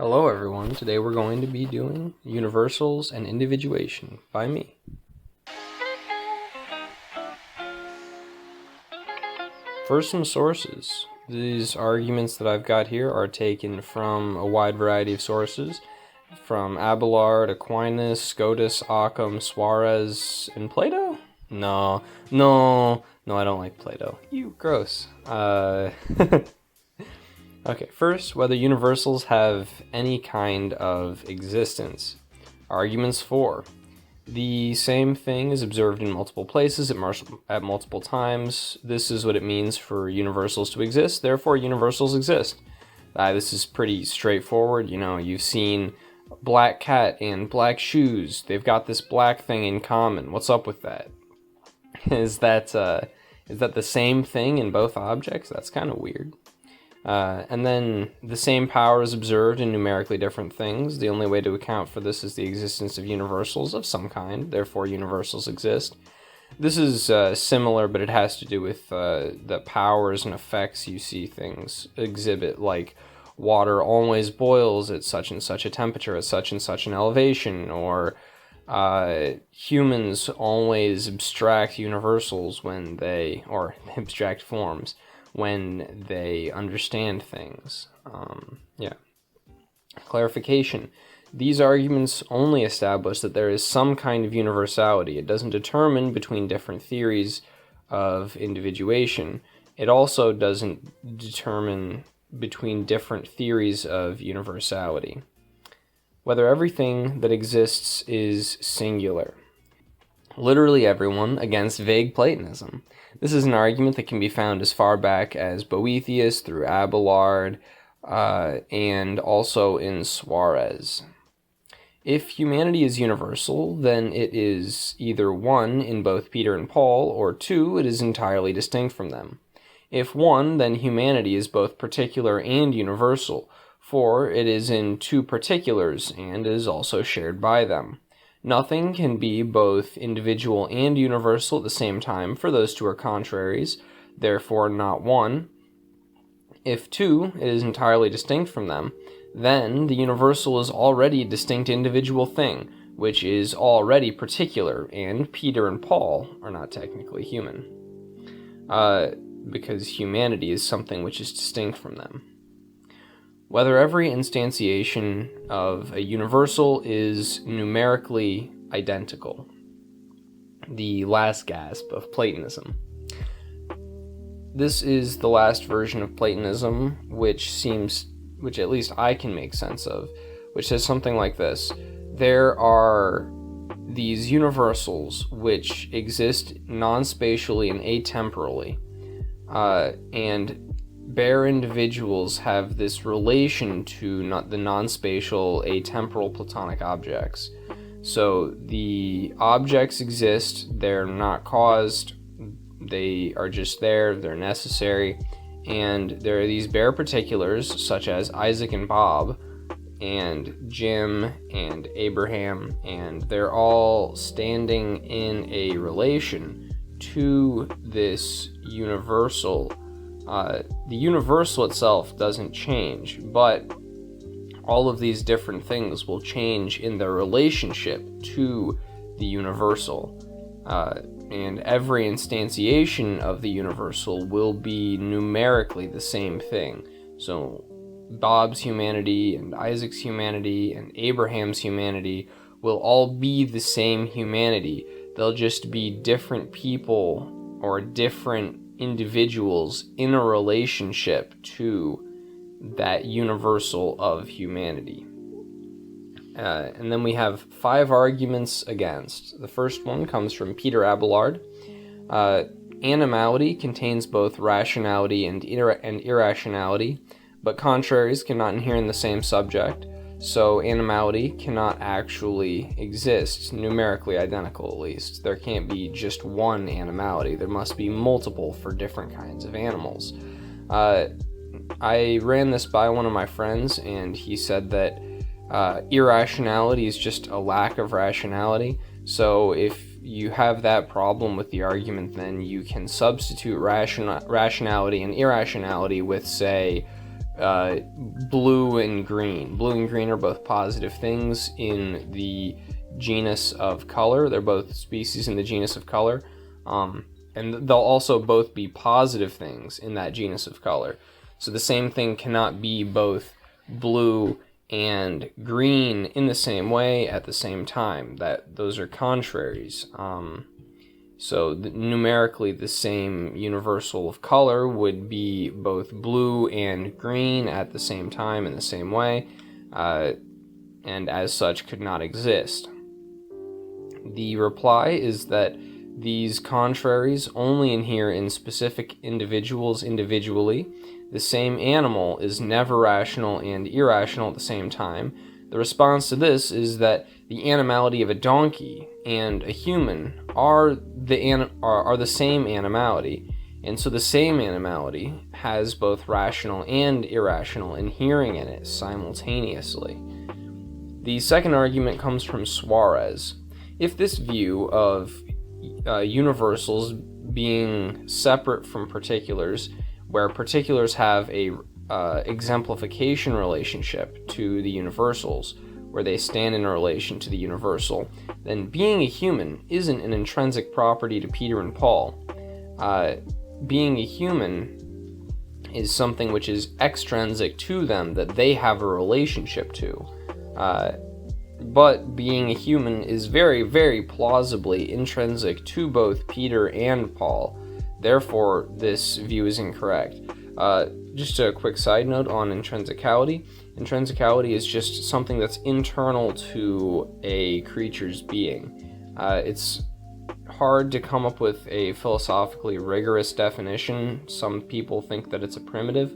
Hello everyone, today we're going to be doing universals and individuation by me. First, some sources. These arguments that I've got here are taken from a wide variety of sources, from Abelard, Aquinas, Scotus, Ockham, Suarez, and Plato? No, I don't like Plato. You gross. Okay, first, whether universals have any kind of existence. Arguments for. The same thing is observed in multiple places at multiple times. This is what it means for universals to exist, therefore universals exist. This is pretty straightforward. You know, you've seen black cat and black shoes. They've got this black thing in common. What's up with that? Is that the same thing in both objects? That's kind of weird. And then the same power is observed in numerically different things. The only way to account for this is the existence of universals of some kind, therefore universals exist. This is similar, but it has to do with the powers and effects you see things exhibit, like water always boils at such and such a temperature, at such and such an elevation, or humans always abstract universals or abstract forms when they understand things. Clarification. These arguments only establish that there is some kind of universality. It doesn't determine between different theories of individuation. It also doesn't determine between different theories of universality. Whether everything that exists is singular. Literally everyone against vague Platonism. This is an argument that can be found as far back as Boethius through Abelard, and also in Suarez. If humanity is universal, then it is either one in both Peter and Paul, or two, it is entirely distinct from them. If one, then humanity is both particular and universal, for it is in two particulars and is also shared by them. Nothing can be both individual and universal at the same time, for those two are contraries, therefore not one. If two, it is entirely distinct from them, then the universal is already a distinct individual thing, which is already particular, and Peter and Paul are not technically human, because humanity is something which is distinct from them. Whether every instantiation of a universal is numerically identical. The last gasp of Platonism. This is the last version of Platonism, which at least I can make sense of, which says something like this. There are these universals which exist non-spatially and atemporally, and bare individuals have this relation to the non-spatial, atemporal Platonic objects. So the objects exist, they're not caused, they are just there, they're necessary, and there are these bare particulars, such as Isaac and Bob, and Jim, and Abraham, and they're all standing in a relation to this universal. The universal itself doesn't change, but all of these different things will change in their relationship to the universal. And every instantiation of the universal will be numerically the same thing. So Bob's humanity and Isaac's humanity and Abraham's humanity will all be the same humanity. They'll just be different people or different individuals in a relationship to that universal of humanity. And then we have 5 arguments against. The first one comes from Peter Abelard. Animality contains both rationality and irrationality, but contraries cannot inhere in the same subject, so animality cannot actually exist, numerically identical at least. There can't be just one animality. There must be multiple for different kinds of animals. I ran this by one of my friends, and he said that irrationality is just a lack of rationality. So if you have that problem with the argument, then you can substitute rationality and irrationality with, say, blue and green. Blue and green are both positive things in the genus of color. They're both species in the genus of color. And they'll also both be positive things in that genus of color. So the same thing cannot be both blue and green in the same way at the same time. Those are contraries. So numerically, the same universal of color would be both blue and green at the same time in the same way, and as such could not exist. The reply is that these contraries only inhere in specific individuals individually. The same animal is never rational and irrational at the same time. The response to this is that the animality of a donkey and a human are the same animality, and so the same animality has both rational and irrational inhering in it simultaneously. The second argument comes from Suarez. If this view of universals being separate from particulars, where particulars have a exemplification relationship to the universals, where they stand in relation to the universal, then being a human isn't an intrinsic property to Peter and Paul. Being a human is something which is extrinsic to them, that they have a relationship to. But being a human is very, very plausibly intrinsic to both Peter and Paul. Therefore, this view is incorrect. Just a quick side note on intrinsicality. Intrinsicality is just something that's internal to a creature's being. It's hard to come up with a philosophically rigorous definition. Some people think that it's a primitive.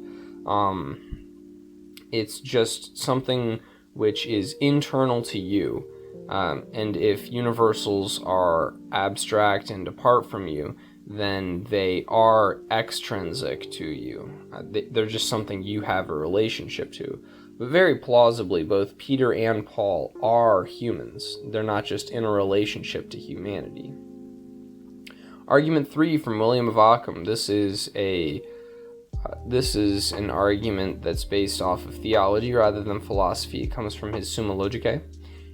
It's just something which is internal to you. And if universals are abstract and apart from you, then they are extrinsic to you. They're just something you have a relationship to. But very plausibly, both Peter and Paul are humans. They're not just in a relationship to humanity. Argument 3 from William of Ockham. This is an argument that's based off of theology rather than philosophy. It comes from his Summa Logicae.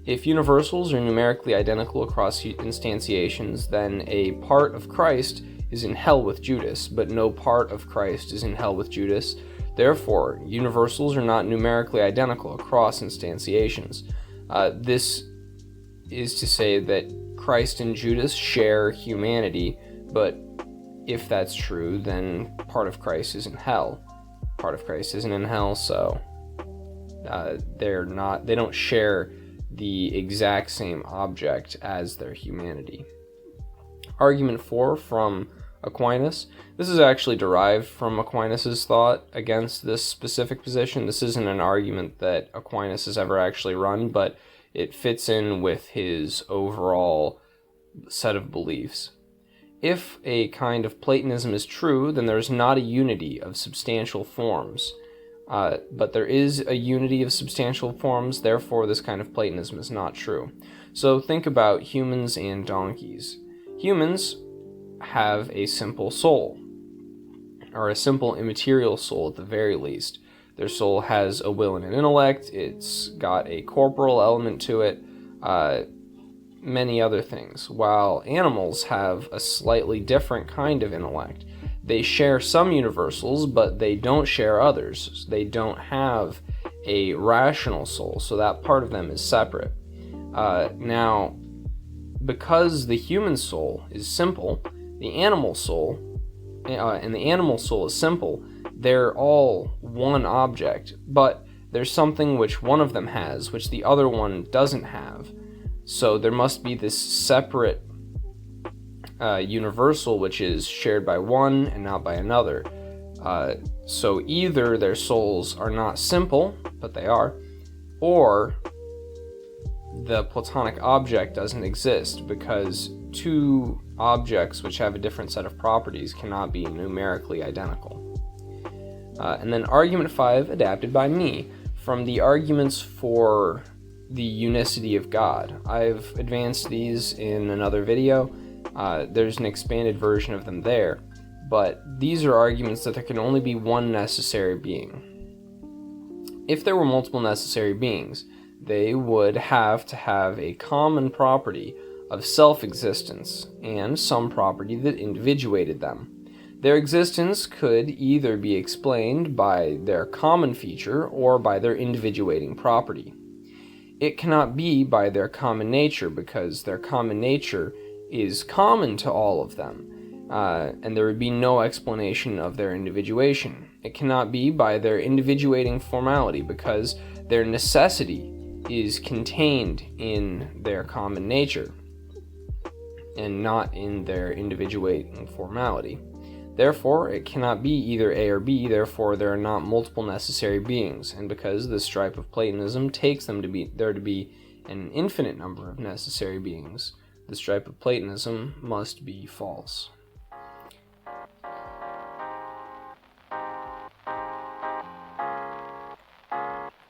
If universals are numerically identical across instantiations, then a part of Christ is in hell with Judas, but no part of Christ is in hell with Judas. Therefore, universals are not numerically identical across instantiations. This is to say that Christ and Judas share humanity, but if that's true, then part of Christ is in hell. Part of Christ isn't in hell, so they don't share the exact same object as their humanity. Argument 4 from Aquinas. This is actually derived from Aquinas' thought against this specific position. This isn't an argument that Aquinas has ever actually run, but it fits in with his overall set of beliefs. If a kind of Platonism is true, then there is not a unity of substantial forms. But there is a unity of substantial forms, therefore this kind of Platonism is not true. So think about humans and donkeys. Humans have a simple soul, or a simple immaterial soul at the very least. Their soul has a will and an intellect, it's got a corporal element to it, many other things, while animals have a slightly different kind of intellect. They share some universals, but they don't share others. They don't have a rational soul, so that part of them is separate. Now, because the human soul is simple, the animal soul, and the animal soul is simple, they're all one object, but there's something which one of them has, which the other one doesn't have. So there must be this separate universal which is shared by one and not by another. So either their souls are not simple, but they are, or the Platonic object doesn't exist, because two objects which have a different set of properties cannot be numerically identical. And then argument 5, adapted by me, from the arguments for the unicity of God. I've advanced these in another video. There's an expanded version of them there, but these are arguments that there can only be one necessary being. If there were multiple necessary beings, they would have to have a common property of self-existence and some property that individuated them. Their existence could either be explained by their common feature or by their individuating property. It cannot be by their common nature, because their common nature is common to all of them, and there would be no explanation of their individuation. It cannot be by their individuating formality, because their necessity is contained in their common nature and not in their individuating formality. Therefore, it cannot be either A or B, therefore there are not multiple necessary beings, and because the stripe of Platonism takes there to be an infinite number of necessary beings, the stripe of Platonism must be false.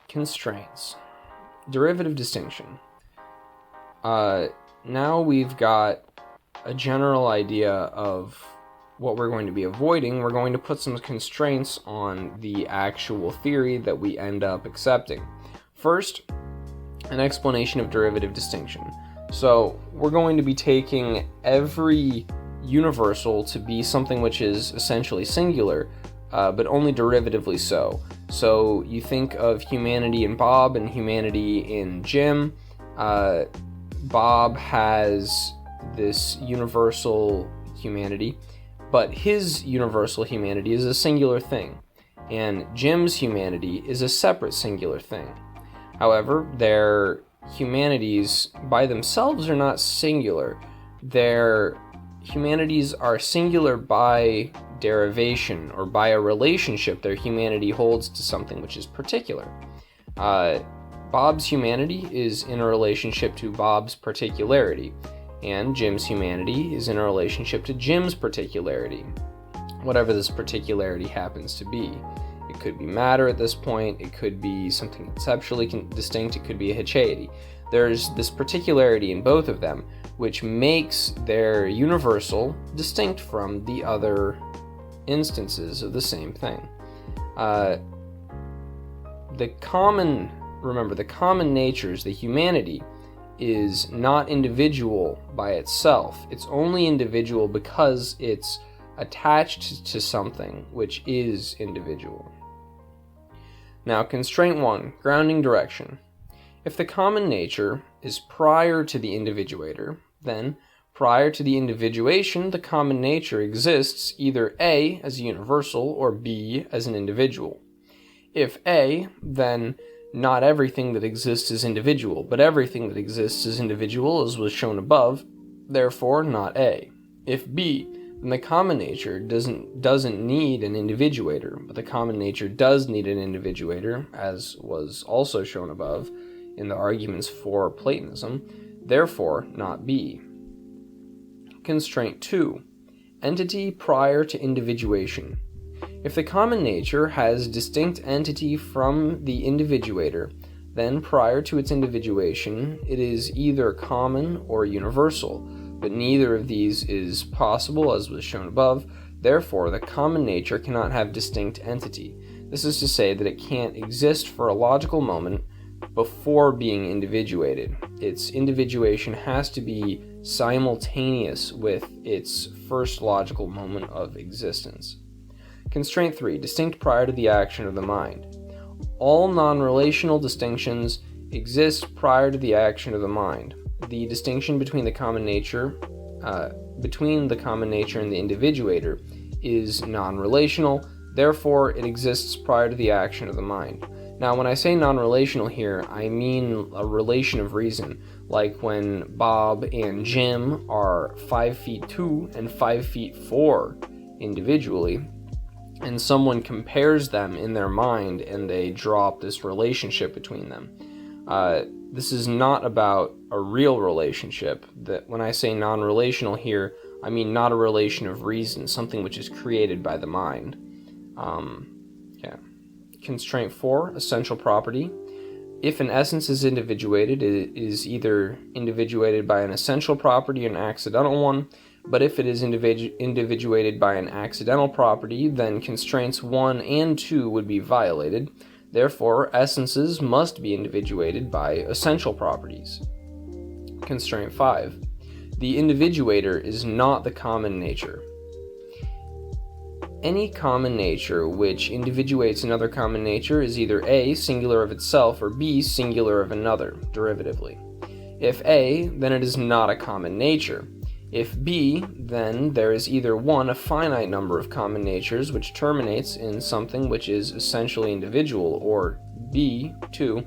Constraints. Derivative distinction. Now we've got a general idea of what we're going to be avoiding. We're going to put some constraints on the actual theory that we end up accepting. First, an explanation of derivative distinction. So we're going to be taking every universal to be something which is essentially singular, but only derivatively so. So you think of humanity in Bob and humanity in Jim. Bob has this universal humanity, but his universal humanity is a singular thing, and Jim's humanity is a separate singular thing. However, their humanities by themselves are not singular. Their humanities are singular by derivation, or by a relationship their humanity holds to something which is particular. Bob's humanity is in a relationship to Bob's particularity, and Jim's humanity is in a relationship to Jim's particularity, whatever this particularity happens to be. It could be matter at this point, it could be something conceptually distinct, it could be a heteity. There's this particularity in both of them, which makes their universal distinct from the other instances of the same thing. The common natures, the humanity, is not individual by itself. It's only individual because it's attached to something which is individual. Now, constraint 1, grounding direction. If the common nature is prior to the individuator, then prior to the individuation, the common nature exists either A as a universal or B as an individual. If A, then not everything that exists is individual, but everything that exists is individual, as was shown above, therefore not A. If B, then the common nature doesn't need an individuator, but the common nature does need an individuator, as was also shown above in the arguments for Platonism, therefore not B. Constraint 2, entity prior to individuation. If the common nature has distinct entity from the individuator, then prior to its individuation, it is either common or universal, but neither of these is possible, as was shown above. Therefore, the common nature cannot have distinct entity. This is to say that it can't exist for a logical moment before being individuated. Its individuation has to be simultaneous with its first logical moment of existence. Constraint 3, distinct prior to the action of the mind. All non-relational distinctions exist prior to the action of the mind. The distinction between the common nature and the individuator is non-relational, therefore it exists prior to the action of the mind. Now, when I say non-relational here, I mean a relation of reason, like when Bob and Jim are 5'2" and 5'4" individually, and someone compares them in their mind and they draw up this relationship between them. This is not about a real relationship. That when I say non-relational here, I mean not a relation of reason, something which is created by the mind. Constraint 4, essential property. If an essence is individuated, it is either individuated by an essential property or an accidental one. But if it is individuated by an accidental property, then constraints 1 and 2 would be violated. Therefore, essences must be individuated by essential properties. Constraint 5. The individuator is not the common nature. Any common nature which individuates another common nature is either A, singular of itself, or B, singular of another, derivatively. If A, then it is not a common nature. If B, then there is either 1, a finite number of common natures which terminates in something which is essentially individual, or B, 2,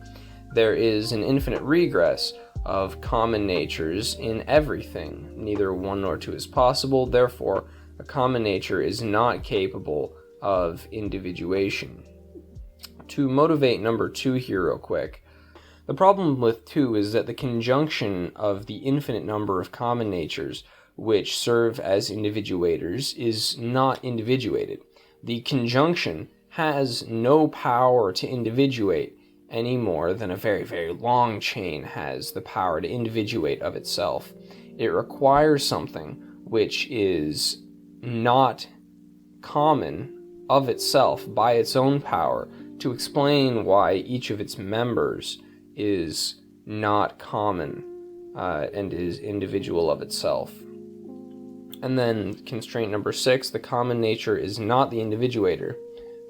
there is an infinite regress of common natures in everything. Neither 1 nor 2 is possible, therefore a common nature is not capable of individuation. To motivate number 2 here real quick, the problem with 2 is that the conjunction of the infinite number of common natures which serve as individuators is not individuated. The conjunction has no power to individuate any more than a very, very long chain has the power to individuate of itself. It requires something which is not common of itself by its own power to explain why each of its members is not common and is individual of itself. And then constraint number 6, the common nature is not the individuator.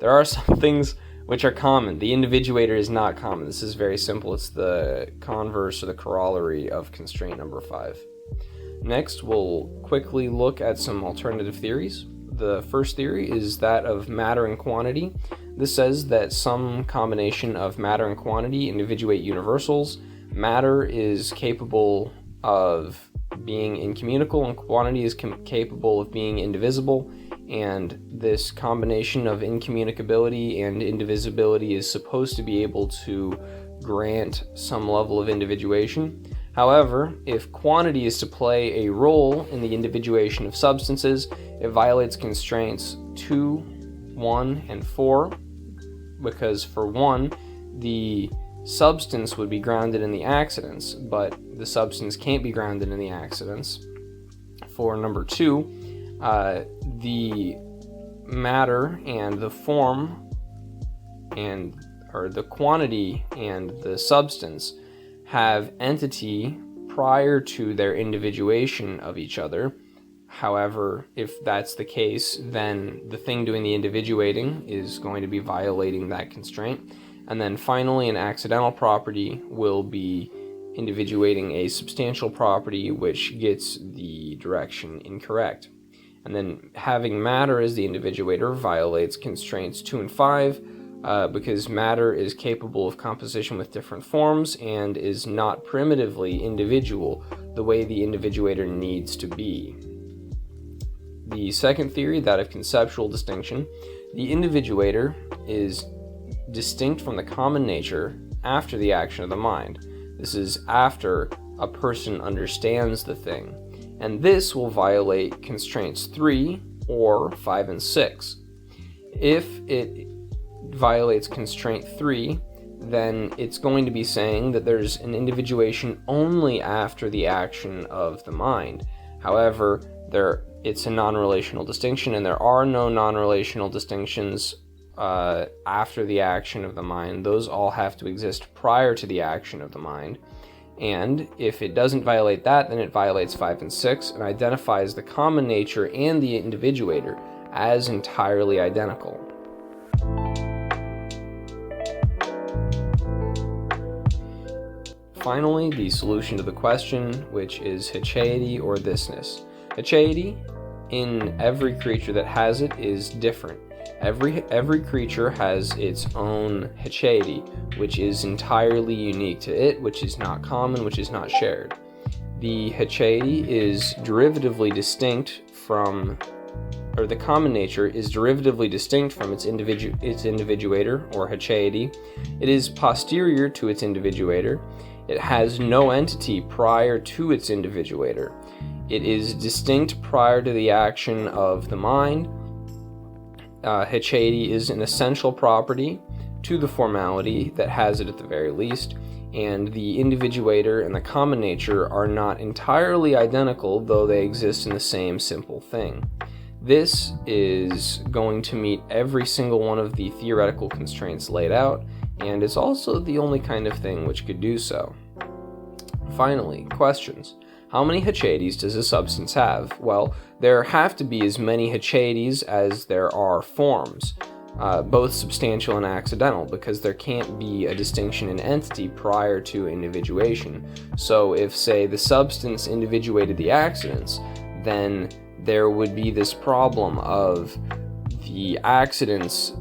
There are some things which are common. The individuator is not common. This is very simple. It's the converse or the corollary of constraint number 5. Next, we'll quickly look at some alternative theories. The first theory is that of matter and quantity. This says that some combination of matter and quantity individuate universals. Matter is capable of being incommunicable and quantity is capable of being indivisible, and this combination of incommunicability and indivisibility is supposed to be able to grant some level of individuation. However, if quantity is to play a role in the individuation of substances, it violates constraints 2, 1, and 4, because for 1, the substance would be grounded in the accidents, but the substance can't be grounded in the accidents. For number 2, the matter and the form or the quantity and the substance have entity prior to their individuation of each other. However, if that's the case, then the thing doing the individuating is going to be violating that constraint. And then finally, an accidental property will be individuating a substantial property which gets the direction incorrect. And then having matter as the individuator violates constraints 2 and 5 because matter is capable of composition with different forms and is not primitively individual the way the individuator needs to be. The second theory, that of conceptual distinction, the individuator is distinct from the common nature after the action of the mind. This is after a person understands the thing, and this will violate constraints 3 or 5 and 6. If it violates constraint 3, then it's going to be saying that there's an individuation only after the action of the mind. However, it's a non-relational distinction, and there are no non-relational distinctions after the action of the mind. Those all have to exist prior to the action of the mind. And if it doesn't violate that, then it violates 5 and 6 and identifies the common nature and the individuator as entirely identical. Finally, the solution to the question, which is heteity or thisness. Heteity in every creature that has it is different. Every creature has its own heteity, which is entirely unique to it, which is not common, which is not shared. The heteity is derivatively distinct from, or the common nature is derivatively distinct from its individuator or heteity. It is posterior to its individuator. It has no entity prior to its individuator. It is distinct prior to the action of the mind. Heteity is an essential property to the formality that has it at the very least, and the individuator and the common nature are not entirely identical, though they exist in the same simple thing. This is going to meet every single one of the theoretical constraints laid out, and it's also the only kind of thing which could do so. Finally, questions. How many Hyades does a substance have? Well, there have to be as many Hyades as there are forms, both substantial and accidental, because there can't be a distinction in entity prior to individuation. So if, say, the substance individuated the accidents, then there would be this problem of the accidents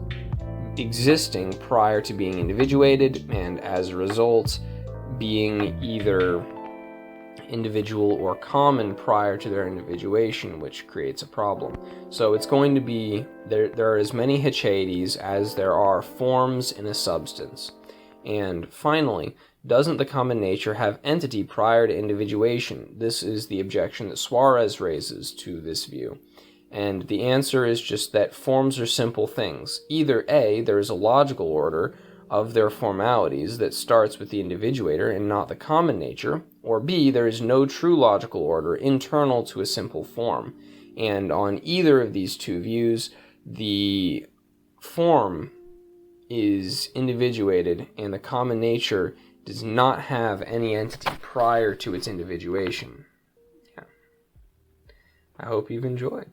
existing prior to being individuated, and as a result being either individual or common prior to their individuation, which creates a problem. So it's going to be, there are as many Hyades as there are forms in a substance. And finally, doesn't the common nature have entity prior to individuation? This is the objection that Suarez raises to this view. And the answer is just that forms are simple things. Either A, there is a logical order of their formalities that starts with the individuator and not the common nature, or B, there is no true logical order internal to a simple form. And on either of these two views, the form is individuated and the common nature does not have any entity prior to its individuation. Yeah. I hope you've enjoyed.